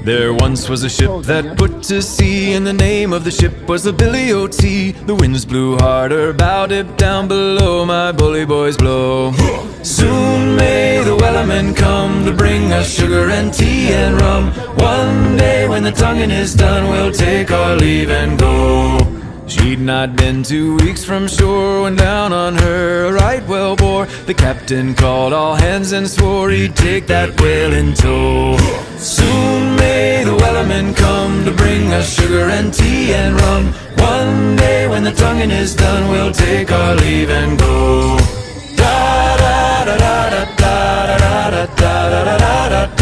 There once was a ship that put to sea, and the name of the ship was the Billy O.T. The winds blew harder, bow dip down below, my bully boys blow. Soon may the wellerman come to bring us sugar and tea and rum. One day when the tonguing is done, we'll take our leave and go. She'd not been 2 weeks from shore when down on her a right whale bore. The captain called all hands and swore he'd take that whale in tow. Soon may the wellerman come to bring us sugar and tea and rum. One day when the tonguing is done, we'll take our leave and go. Da da da da da da da da da da da da.